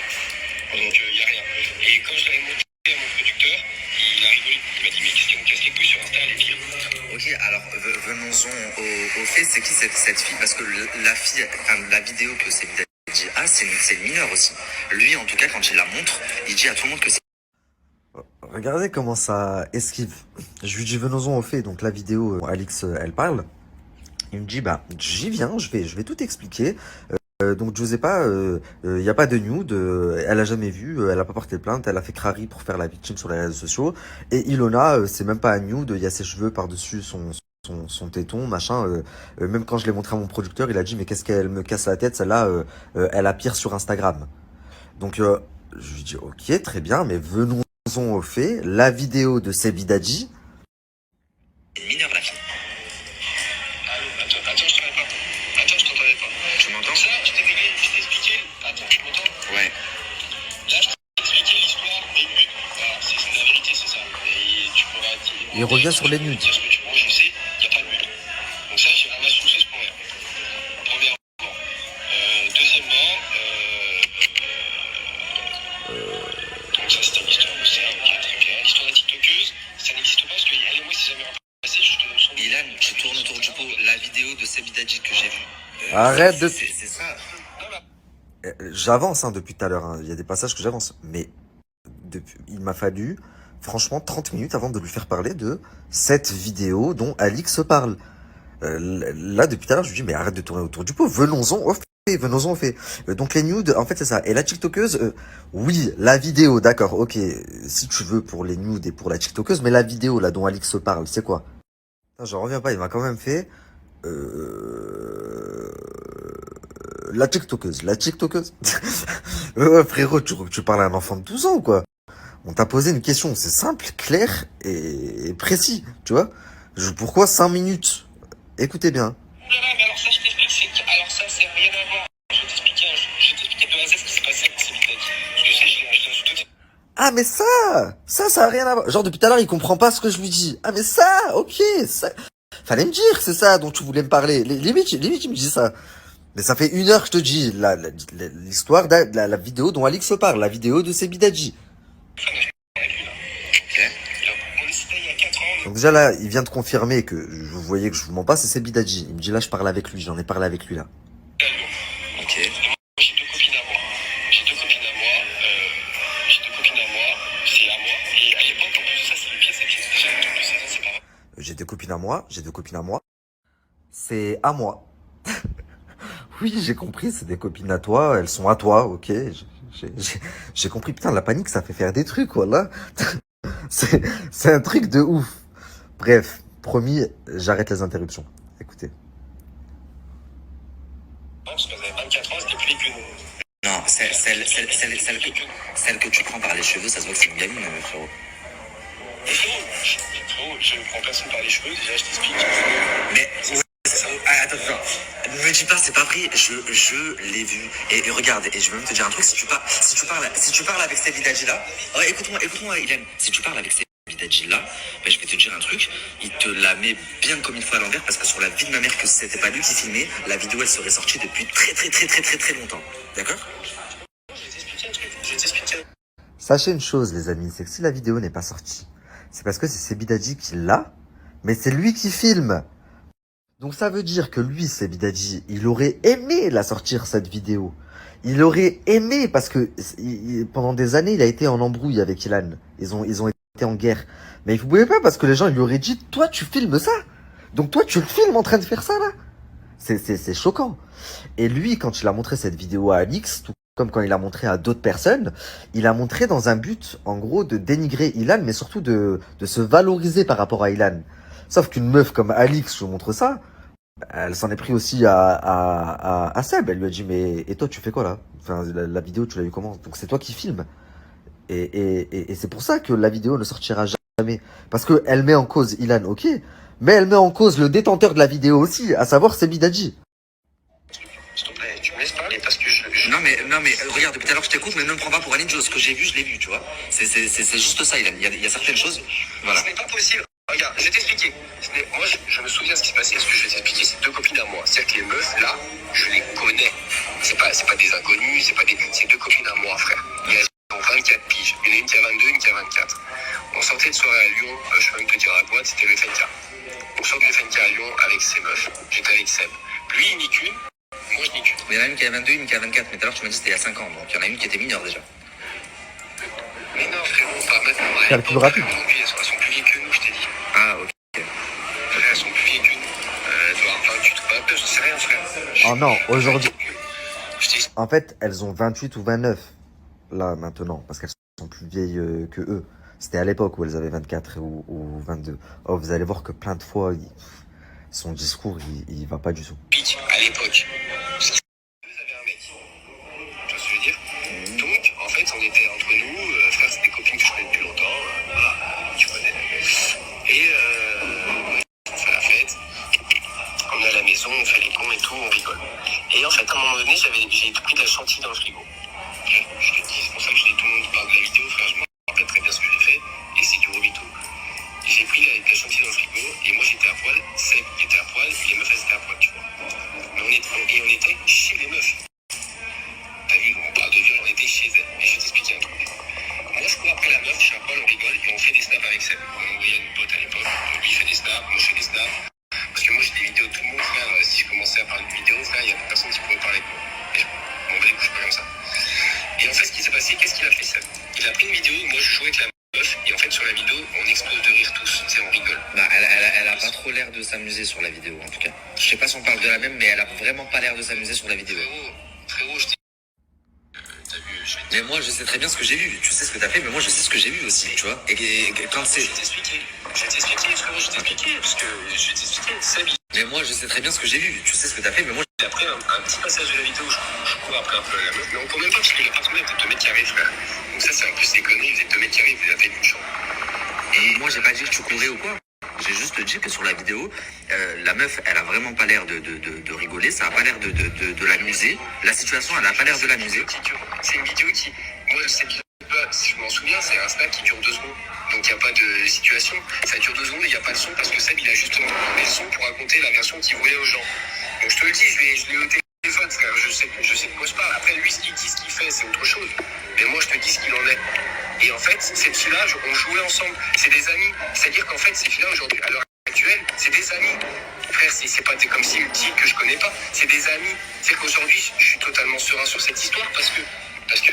Donc il n'y a rien. Et quand je l'avais montré à mon producteur, il a rigolé. Il m'a dit mais qu'est-ce qu'elle me casse les couilles sur Insta, elle est pire. Ok, alors venons-en au fait, c'est qui cette fille? Parce que la fille, enfin, la vidéo que Sebidadji a, c'est une mineure aussi. Lui, en tout cas, quand il la montre, il dit à tout le monde que c'est... Regardez comment ça esquive. Je lui dis venons-en au fait, donc la vidéo, Alix, elle parle. Il me dit, bah, j'y viens, je vais tout expliquer. Donc Josepa, il n'y a pas de nude, elle a jamais vu, elle a pas porté plainte, elle a fait crari pour faire la victime sur les réseaux sociaux. Et Ilona, c'est même pas un nude, il y a ses cheveux par-dessus son téton, machin. Même quand je l'ai montré à mon producteur, il a dit, mais qu'est-ce qu'elle me casse la tête, celle-là, elle a pire sur Instagram. Donc je lui dis, ok, très bien, mais venons-en au fait, la vidéo de Sebidadji. une mineure, la fille. Allô, attends, je t'entendais pas. Attends, je t'entendais pas. Tu m'entends? Ça, je t'ai expliqué. Attends, tu m'entends? Ouais. Là, je t'ai expliqué l'histoire des nudes. Voilà, c'est la vérité, c'est ça. Et tu pourras dire. Il revient sur les nudes. Dire ce que tu veux, je sais, il n'y a pas de nudes. Donc ça, j'ai rien à soucier pour rien. Premièrement. Deuxièmement, donc ça, c'était une histoire de ça, ok, très bien. L'histoire de la TikTokeuse, ça n'existe pas parce qu'elle et moi, c'est jamais passé, je te donne son nom. Ilan, tu tournes autour du pot. La vidéo de Sebidadji que j'ai vue. Arrête de... C'est ça. J'avance depuis tout à l'heure, hein. Il y a des passages que j'avance, mais il m'a fallu franchement 30 minutes avant de lui faire parler de cette vidéo dont Alix parle. Là, depuis tout à l'heure, je lui dis, mais arrête de tourner autour du pot, venons-en au venons-en au fait. Donc les nudes, en fait c'est ça. Et la TikTokeuse, oui, la vidéo, d'accord, ok, si tu veux pour les nudes et pour la TikTokeuse, mais la vidéo là dont Alix se parle, c'est quoi? Putain, j'en reviens pas, il m'a quand même fait la TikTokeuse, la TikTokeuse. Ouais, frérot, tu parles à un enfant de 12 ans ou quoi? On t'a posé une question, c'est simple, clair et précis, tu vois? Pourquoi 5 minutes? Écoutez bien. Mais alors ça, je t'explique, alors ça, c'est rien à voir. Je vais t'expliquer de A à Z ce qui s'est passé avec ces vidéos. Je sais, je tout. Ah mais ça a rien à voir. Genre depuis tout à l'heure il comprend pas ce que je lui dis. Ah mais ça, ok, ça. Fallait me dire, c'est ça dont tu voulais me parler. Limite il me dit ça. Mais ça fait 1 heure que je te dis l'histoire de la vidéo dont Alix se parle, la vidéo de Sebidadji. On s'était il y a 4 ans. Donc déjà là, il vient de confirmer que vous voyez que je vous mens pas, c'est Sebidadji. Il me dit là je parle avec lui, j'en ai parlé avec lui là. Ok. J'ai 2 copines à moi. J'ai 2 copines à moi. C'est à moi. Et à l'époque, en plus, ça, c'est le pire, c'est que déjà, en plus, c'est pas vrai. J'ai 2 copines à moi, C'est à moi. Oui, j'ai compris, c'est des copines à toi, elles sont à toi, ok. J'ai compris, putain, la panique, ça fait faire des trucs, voilà. C'est un truc de ouf. Bref, promis, j'arrête les interruptions. Écoutez. Parce qu'elle avait 24 ans, c'était plus les qu'une. Non, celle que tu prends par les cheveux, ça se voit que c'est une gamine, frérot. Frérot, je ne prends personne par les cheveux, déjà, je t'explique. Mais attends, ne me dis pas, c'est pas vrai. Je l'ai vu. Et regarde, et je vais même te dire un truc. Si tu parles avec cette Sebidadji là, ouais, écoute-moi, Hélène. Si tu parles avec cette Sebidadji là, ben, je vais te dire un truc. Il te la met bien comme il faut à l'envers parce que sur la vie de ma mère, que c'était pas lui qui filmait, la vidéo elle serait sortie depuis très longtemps. D'accord? Je vais t'expliquer. Sachez une chose, les amis, c'est que si la vidéo n'est pas sortie, c'est parce que c'est Sebidadji qui l'a, mais c'est lui qui filme. Donc ça veut dire que lui, Sebidadji, il aurait aimé la sortir, cette vidéo. Il aurait aimé, parce que pendant des années, il a été en embrouille avec Ilan. Ils ont été en guerre. Mais il ne pouvait pas, parce que les gens lui auraient dit, toi, tu filmes ça. Donc toi, tu le filmes en train de faire ça, là. C'est choquant. Et lui, quand il a montré cette vidéo à Alix, tout comme quand il a montré à d'autres personnes, il a montré dans un but, en gros, de dénigrer Ilan, mais surtout de se valoriser par rapport à Ilan. Sauf qu'une meuf comme Alix, je vous montre ça, elle s'en est pris aussi à Seb. Elle lui a dit, mais et toi, tu fais quoi là? Enfin, la vidéo, tu l'as eu comment? Donc c'est toi qui filmes. Et c'est pour ça que la vidéo ne sortira jamais. Parce qu'elle met en cause Ilan, ok, mais elle met en cause le détenteur de la vidéo aussi, à savoir Sebidadji. S'il te plaît, tu me laisses parler parce que Non mais regarde, depuis tout à l'heure je t'écoute, mais ne me prends pas pour un idiot. Ce que j'ai vu, je l'ai vu, tu vois. C'est juste ça, il y a certaines choses. Voilà. ce n'est pas possible. Regarde, je vais t'expliquer. Moi, je me souviens de ce qui s'est passé. Ce que je vais t'expliquer, c'est 2 copines à moi. C'est-à-dire que les meufs, là, je les connais. C'est pas des inconnus, c'est 2 copines à moi, frère. Elles ont 24 piges. Il y en a une qui a 22, une qui a 24. On sortait de soirée à Lyon, je peux même te dire à la boîte, c'était le FNK. On sort du FNK à Lyon avec ces meufs. J'étais avec Seb. Lui, il nique une. Moi, je nique une. Il y en a une qui a 22, une qui a 24. Mais tout à l'heure, tu m'as dit que c'était il y a 5 ans. Donc il y en a une qui était mineure déjà. Mais non, frérot, pas maintenant. Calcul rapide. Aujourd'hui, elles sont plus vieilles que nous, je t'ai dit. Ah, ok. Elles sont plus vieilles que nous. Elles doivent avoir 28 ou 29, je sais rien, frère. Oh non, aujourd'hui. Je t'ai En fait, elles ont 28 ou 29, là, maintenant, parce qu'elles sont plus vieilles que eux. C'était à l'époque où elles avaient 24 ou 22. Oh, vous allez voir que plein de fois, son discours, il va pas du tout. pique à l'époque. Parce qu'ils avaient un mec. Tu vois ce que je veux dire? Donc, en fait, on était entre nous, frère, c'est des copines que je connais depuis longtemps. Voilà, tu connais. Et on fait la fête. On est à la maison, on fait les cons et tout, on rigole. Et en fait, à un moment donné, j'ai pris de la chantilly dans le frigo. Je te dis, c'est pour ça que tout le monde parle de la vidéo, frère, je me rappelle très bien ce que j'ai fait. Et c'est du gros mytho. J'ai pris de la chantilly dans le frigo, et moi j'étais à poil, Seb était à poil, et les meufs elles étaient à poil, tu vois. Mais on était chez les meufs. T'as vu, on parle de viol, on était chez elles. Et je vais t'expliquer un truc. Moi je cours après la meuf, je suis à poil, on rigole, et on fait des snaps avec Seb. On envoyait à une pote à l'époque, lui il fait des snaps, moi je fais des snaps. Parce que moi j'ai des vidéos de tout le monde, frère, si je commençais à parler de vidéos, frère, il y a personne qui pourrait parler de moi. Et je m'en vais les couches pas comme ça. Et en fait, ce qui s'est passé, qu'est-ce qu'il a fait, Seb? Il a pris une vidéo où moi je jouais avec la meuf, meuf. Et en fait, sur la vidéo, on explose de rire tous. Tu sais, on rigole. Bah, elle a pas trop l'air de s'amuser sur la vidéo, en tout cas. Je sais pas si on parle de la même, mais elle a vraiment pas l'air de s'amuser sur la vidéo. Frérot, je t'ai... T'as vu, Mais moi, je sais très bien ce que j'ai vu. Tu sais ce que t'as fait, mais moi, je sais ce que j'ai vu aussi, tu vois. Et quand c'est... Je vais t'expliquer, frérot, je vais t'expliquer, parce que je vais t'expliquer. Seb, Mais moi, je sais très bien ce que j'ai vu. Tu sais ce que t'as fait, mais moi... après un petit passage de la vidéo, je cours après un peu la meuf, mais on court même pas parce que l'appartement était 2 mètres carrés, frère. Donc ça, c'est un peu ses conneries, il faisait 2 mètres carrés, il faisait la taille d'une chambre. Et moi, j'ai pas dit que tu courais ou quoi. J'ai juste dit que sur la vidéo, la meuf, elle a vraiment pas l'air de rigoler, ça a pas l'air de l'amuser. La situation, elle a pas l'air de l'amuser. C'est une vidéo qui, moi, je sais pas, si je m'en souviens, c'est un snap qui dure 2 secondes. Donc il n'y a pas de situation. Ça dure 2 secondes et il n'y a pas de son parce que Seb, il a justement mis le son pour raconter la version qu'il voulait aux gens. Donc je te le dis, je l'ai au téléphone, frère. Je sais de quoi je parle. Après, lui, ce qu'il dit, ce qu'il fait, c'est autre chose. Mais moi, je te dis ce qu'il en est. Et en fait, cette fille-là, on jouait ensemble. C'est des amis. C'est-à-dire qu'en fait, ces filles-là, aujourd'hui, à l'heure actuelle, c'est des amis. Frère, c'est pas comme si me dit que je connais pas. C'est des amis. C'est qu'aujourd'hui, je suis totalement serein sur cette histoire parce que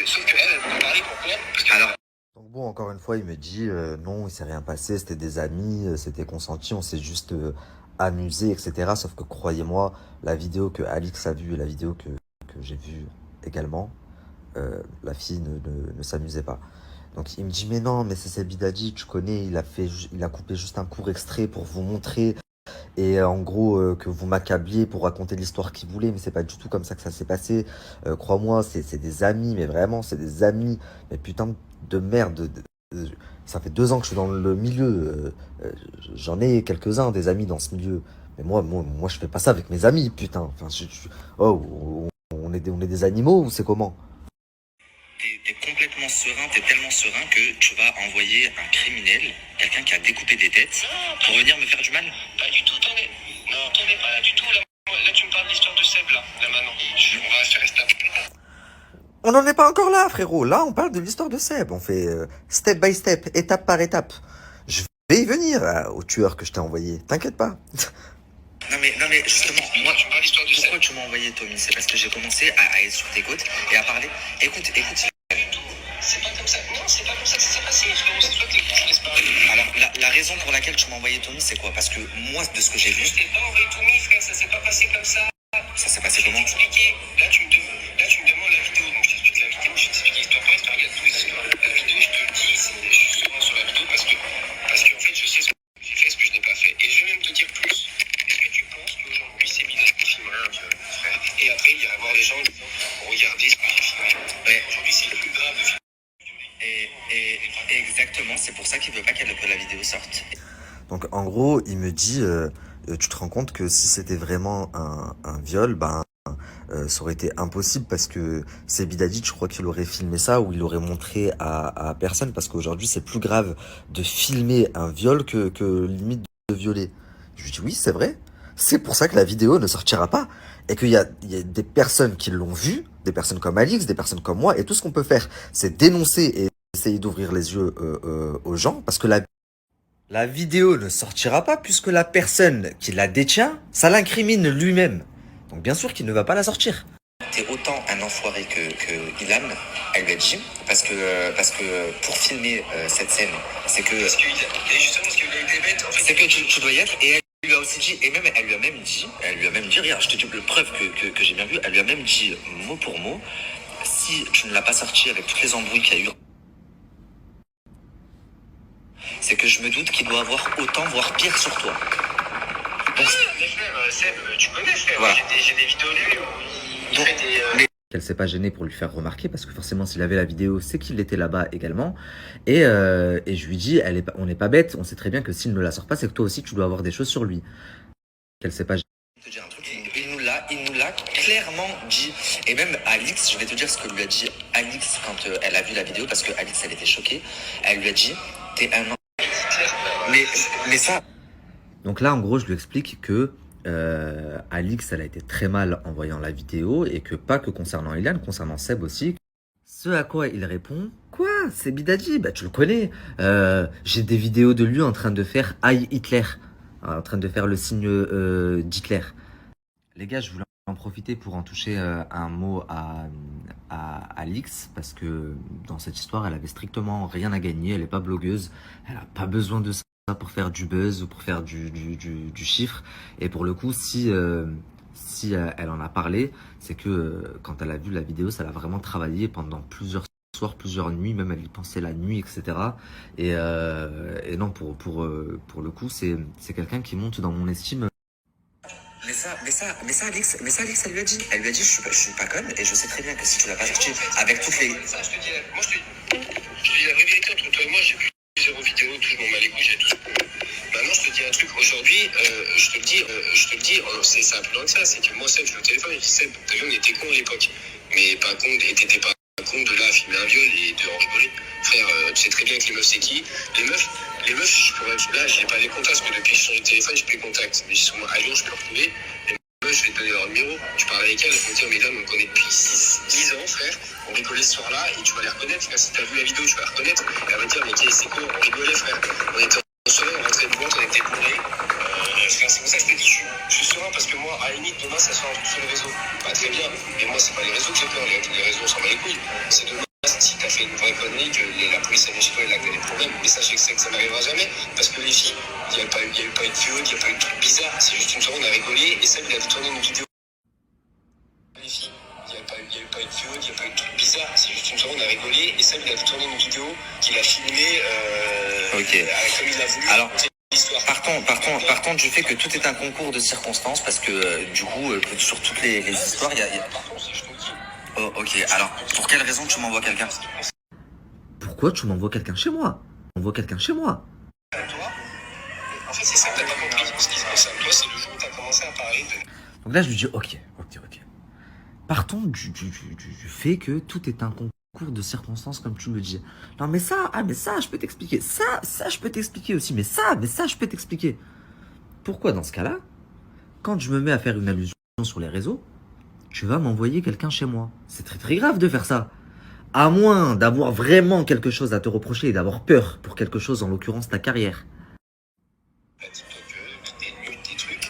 sauf qu'elle, elle peut en parler. Pourquoi? Parce que... Alors, Donc bon, encore une fois, il me dit non, il s'est rien passé, c'était des amis, c'était consenti, on s'est juste amusé, etc. Sauf que croyez-moi, la vidéo que Alix a vue et la vidéo que j'ai vue également, la fille ne s'amusait pas. Donc il me dit mais non, mais c'est Sebidadi, tu connais, il a coupé juste un court extrait pour vous montrer et en gros que vous m'accabliez pour raconter l'histoire qu'il voulait, mais c'est pas du tout comme ça que ça s'est passé. Crois-moi, c'est des amis, mais vraiment c'est des amis, mais putain de merde. Ça fait 2 ans que je suis dans le milieu, j'en ai quelques-uns des amis dans ce milieu, mais moi je fais pas ça avec mes amis, putain. Enfin, oh, on est des animaux ou c'est comment? t'es complètement serein, t'es tellement serein que tu vas envoyer un criminel, quelqu'un qui a découpé des têtes, pour venir me faire du mal? Pas du tout, attendez. Non, attendez, pas là du tout. Là, tu me parles de l'histoire de Seb, là maintenant. On va se faire stop. On n'en est pas encore là, frérot. Là, on parle de l'histoire de Seb. On fait step by step, étape par étape. Je vais y venir au tueur que je t'ai envoyé. T'inquiète pas. Non mais justement, moi, Tu me parles de l'histoire de Seb. pourquoi tu m'as envoyé Tommy? C'est parce que j'ai commencé à être sur tes côtes et à parler. Écoute, Pas du tout. C'est pas comme ça. Non, c'est pas comme ça que ça s'est passé, frérot. C'est toi qui je laisse parler. alors la raison pour laquelle tu m'as envoyé Tommy, c'est quoi? Parce que moi, de ce que j'ai vu, Je t'ai pas envoyé tout mis, frère. Ça s'est pas passé comme ça. ça s'est passé Je vais comment? t'expliquer. Là, tu me demandes la vidéo. Donc, je t'explique la vidéo. Je t'explique l'histoire par histoire. Il y a deux histoires. La vidéo, je te le dis, je suis serein sur la vidéo parce que en fait, je sais ce que j'ai fait, ce que je n'ai pas fait. Et je vais même te dire plus. Est-ce que tu penses qu'aujourd'hui, c'est bizarre que tu filmerais un viol, frère? Et après, il ira voir les gens en disant regardez ce que j'ai filmé. Ouais. Aujourd'hui, c'est plus grave de filmer. Et exactement, c'est pour ça qu'il veut pas que la vidéo sorte. Donc, en gros, il me dit tu te rends compte que si c'était vraiment un viol, ça aurait été impossible parce que Sebidadi, je crois qu'il aurait filmé ça ou il aurait montré à personne parce qu'aujourd'hui, c'est plus grave de filmer un viol que limite de violer. Je lui dis oui, c'est vrai. C'est pour ça que la vidéo ne sortira pas. Et qu'il y a des personnes qui l'ont vue, des personnes comme Alix, des personnes comme moi, et tout ce qu'on peut faire, c'est dénoncer et essayer d'ouvrir les yeux aux gens, parce que la vidéo ne sortira pas puisque la personne qui la détient, ça l'incrimine lui-même. Donc bien sûr qu'il ne va pas la sortir. T'es autant un enfoiré que Ilan, elle lui a dit, parce que pour filmer cette scène, c'est que Parce qu'il a, et justement, parce qu'il a été bête. En fait, c'est que tu dois y être, et elle lui a aussi dit, et même elle lui a même dit, regarde, je te dis le preuve que j'ai bien vu, elle lui a même dit mot pour mot, si tu ne l'as pas sorti avec toutes les embrouilles qu'il y a eu, c'est que je me doute qu'il doit avoir autant, voire pire sur toi. mais frère, Seb, tu connais, frère. Voilà. J'ai des vidéos de lui où il Donc, fait des. Qu'elle s'est pas gênée pour lui faire remarquer parce que forcément s'il avait la vidéo c'est qu'il était là-bas également et je lui dis on n'est pas bête, on sait très bien que s'il ne la sort pas c'est que toi aussi tu dois avoir des choses sur lui. Qu'elle s'est pas gênée. te dire un truc, il nous l'a clairement dit. Et même Alix, je vais te dire ce que lui a dit Alix quand elle a vu la vidéo, parce que Alix, elle était choquée. Elle lui a dit, t'es un... Mais ça... Donc là en gros je lui explique que Alix elle a été très mal en voyant la vidéo et que pas que concernant Ilan, concernant Seb aussi. Ce à quoi il répond: quoi, c'est Bidadi, bah tu le connais, j'ai des vidéos de lui en train de faire Heil Hitler, en train de faire le signe d'Hitler. Les gars, je voulais en profiter pour en toucher un mot à Alix parce que dans cette histoire, elle avait strictement rien à gagner. Elle n'est pas blogueuse. Elle n'a pas besoin de ça pour faire du buzz ou pour faire du chiffre. Et pour le coup, si elle en a parlé, c'est que quand elle a vu la vidéo, ça l'a vraiment travaillé pendant plusieurs soirs, plusieurs nuits, même elle y pensait la nuit, etc. Et non, pour le coup, c'est quelqu'un qui monte dans mon estime. Mais ça, Alix, elle lui a dit, je suis pas conne, et je sais très bien que si tu l'as pas sorti avec toutes les... Ça, je te dis la vraie vérité entre toi et moi, j'ai vu 0 vidéo, tout, je m'en bats les couilles, j'ai tout. Maintenant, je te dis un truc, aujourd'hui, je te le dis, c'est un peu loin que ça, c'est que moi, Seb, je le téléphone, et Seb, t'as vu, on était cons à l'époque, mais pas con, et t'étais pas con de là à filmer un viol et de en rigoler. Frère, tu sais très bien que les meufs, c'est qui? Les meufs, je pourrais, là, j'ai pas les contacts, parce que depuis que je change de téléphone, j'ai plus de contacts, mais sur moi, à Lyon, je peux le retrouver. Je vais te donner leur numéro, tu parles avec elles, elles vont dire, mesdames, on connaît depuis 10 ans, frère, on rigolait ce soir-là, et tu vas les reconnaître, frère. Si t'as vu la vidéo, tu vas les reconnaître, elle va te dire, mais c'est quoi, on rigolait, frère, on était en soirée, on rentrait de boîte, on était bourrés, frère, c'est pour ça que je te dis, je suis serein, parce que moi, à la limite, demain, ça sort un truc sur les réseaux, pas très bien, mais moi, c'est pas les réseaux que j'ai peur, les réseaux, on s'en bat les couilles, c'est demain. Si t'as fait une vraie connerie, que la police elle vient chez toi et là que t'as des problèmes, mais ça je sais que ça n'arrivera jamais, parce que les filles, il n'y a pas eu de viol, il n'y a pas eu de trucs bizarres, c'est juste une soirée, on a rigolé, et ça il a tourné une vidéo. Les filles, il n'y a pas eu de viol, il n'y a pas eu de trucs bizarres, c'est juste une soirée, on a rigolé, et ça il a tourné une vidéo qu'il a filmée comme il a voulu. Alors, partons du fait que tout est un concours de circonstances, parce que du coup, sur toutes les histoires, il y a... Oh, ok, alors, pour quelle raison tu m'envoies quelqu'un? Pourquoi tu m'envoies quelqu'un chez moi? M'envoies quelqu'un chez moi. En fait, c'est ça que t'as pas compris. Ce qui se passe à toi, c'est le jour où t'as commencé à parler de... Donc là, je lui dis, ok. Partons du fait que tout est un concours de circonstances, comme tu le dis. Non, mais ça, je peux t'expliquer. Ça, je peux t'expliquer aussi. Mais ça, je peux t'expliquer. Pourquoi, dans ce cas-là, quand je me mets à faire une allusion sur les réseaux, tu vas m'envoyer quelqu'un chez moi? C'est très très grave de faire ça. À moins d'avoir vraiment quelque chose à te reprocher et d'avoir peur pour quelque chose, en l'occurrence ta carrière.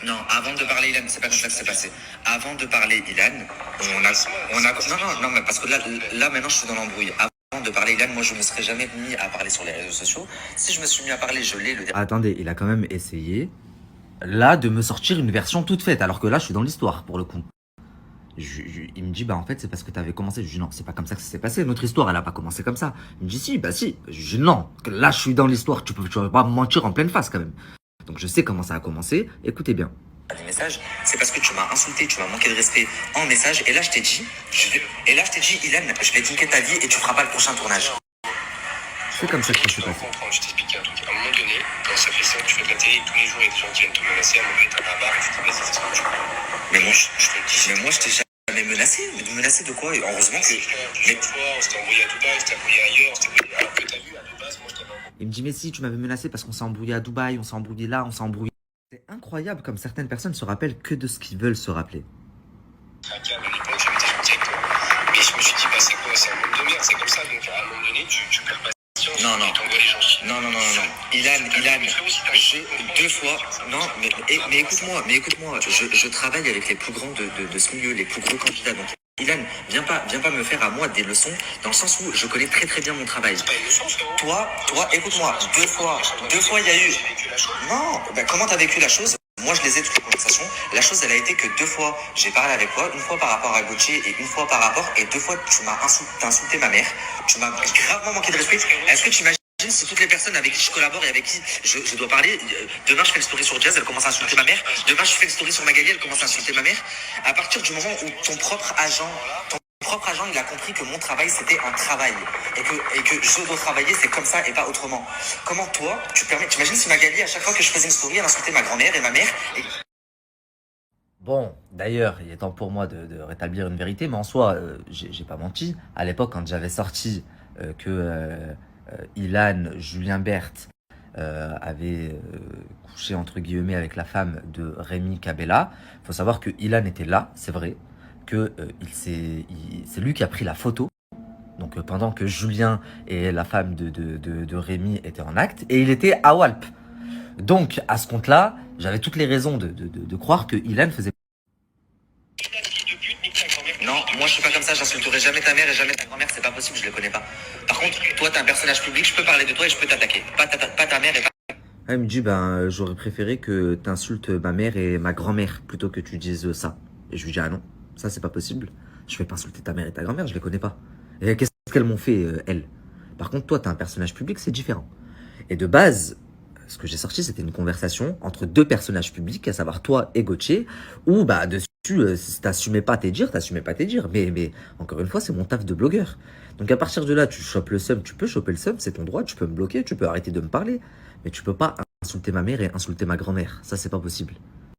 Non, avant de parler Ilan, c'est pas comme ça que c'est passé. Avant de parler Ilan, non, mais parce que là maintenant je suis dans l'embrouille. Avant de parler Ilan, moi je me serais jamais mis à parler sur les réseaux sociaux. Si je me suis mis à parler, je l'ai le... Attendez, il a quand même essayé, là, de me sortir une version toute faite, alors que là, je suis dans l'histoire, pour le coup. Il me dit, bah en fait, c'est parce que t'avais commencé. Je lui dis, non, c'est pas comme ça que ça s'est passé. Notre histoire, elle a pas commencé comme ça. Il me dit, si, bah si. Je lui dis, non, là, je suis dans l'histoire. Tu vas pas me mentir en pleine face, quand même. Donc, je sais comment ça a commencé. Écoutez bien. Des messages, c'est parce que tu m'as insulté, tu m'as manqué de respect en message. Et là, je t'ai dit, Ilan, je vais niquer ta vie et tu feras pas le prochain tournage. C'est comme ça que ça s'est passé. Je t'explique un truc. À un moment donné, quand ça fait ça, tu fais de la télé tous les jours et des gens qui viennent te menacer, à un moment donné, t'as la barre et tu te dis, vas-y, c'est ce que tu veux. Mais moi, je t'ai jamais menacé. Mais menacé de quoi? Et heureusement que... Mais toi, on s'était embrouillé à Dubaï, on s'était embrouillé ailleurs, on s'était embrouillé... Alors que t'as vu, à la base, moi, je t'avais embrouillé. Il me dit, mais si, tu m'avais menacé parce qu'on s'est embrouillé à Dubaï, on s'est embrouillé là, on s'est embrouillé. C'est incroyable comme certaines personnes se rappellent que de ce qu'ils veulent se rappeler. À l'époque, j'avais été gentil avec toi. Mais je me suis dit, bah, c'est quoi? C'est un monde de merde, c'est comme ça. Donc, à un moment donné, tu perds patience. Non. Tu t'envoies les gens. Non. Ilan, deux fois. Non, mais écoute-moi. Je travaille avec les plus grands de ce milieu, les plus gros candidats. Donc, Ilan, viens pas me faire à moi des leçons, dans le sens où je connais très très bien mon travail. C'est pas une leçon, frérot. Toi, écoute-moi. Deux fois, il y a eu. J'ai vécu la chose. Non, bah, comment t'as vécu la chose? Moi, je les ai toutes les conversations. La chose, elle a été que 2 fois, j'ai parlé avec toi, une fois par rapport à Gauthier et une fois par rapport, et 2 fois, t'as insulté ma mère. Tu m'as gravement manqué de respect. Est-ce que tu imagines si toutes les personnes avec qui je collabore et avec qui je dois parler, demain je fais une story sur Jazz, elle commence à insulter ma mère. Demain, je fais une story sur Magali, elle commence à insulter ma mère. À partir du moment où ton propre agent, il a compris que mon travail, c'était un travail. Et que je dois travailler, c'est comme ça et pas autrement. Comment toi, t'imagines si Magali, à chaque fois que je faisais une story, elle insultait ma grand-mère et ma mère Bon, d'ailleurs, il est temps pour moi de rétablir une vérité, mais en soi, j'ai pas menti. À l'époque, quand j'avais sorti que Ilan, Julien Berthe avait couché entre guillemets avec la femme de Rémi Cabella, il faut savoir que Ilan était là, c'est vrai, que c'est lui qui a pris la photo. Donc pendant que Julien et la femme de Rémi étaient en acte, et il était à Walp. Donc à ce compte-là, j'avais toutes les raisons de croire que Ilan faisait... Non, moi je suis pas comme ça, j'insulterai jamais ta mère et jamais ta grand-mère, c'est pas possible, je les connais pas. Par contre, toi t'es un personnage public, je peux parler de toi et je peux t'attaquer. Pas ta mère et pas... Elle me dit, ben, j'aurais préféré que t'insultes ma mère et ma grand-mère plutôt que tu dises ça. Et je lui dis, ah non, ça c'est pas possible. Je vais pas insulter ta mère et ta grand-mère, je les connais pas. Et qu'est-ce qu'elles m'ont fait, elles? Par contre, toi, t'es un personnage public, c'est différent. Et de base, ce que j'ai sorti, c'était une conversation entre deux personnages publics, à savoir toi et Gauthier, où, bah, dessus, si t'assumais pas tes dires, t'assumais pas tes dires. Mais, encore une fois, c'est mon taf de blogueur. Donc, à partir de là, tu chopes le seum, tu peux choper le seum, c'est ton droit, tu peux me bloquer, tu peux arrêter de me parler. Mais tu peux pas insulter ma mère et insulter ma grand-mère. Ça, c'est pas possible.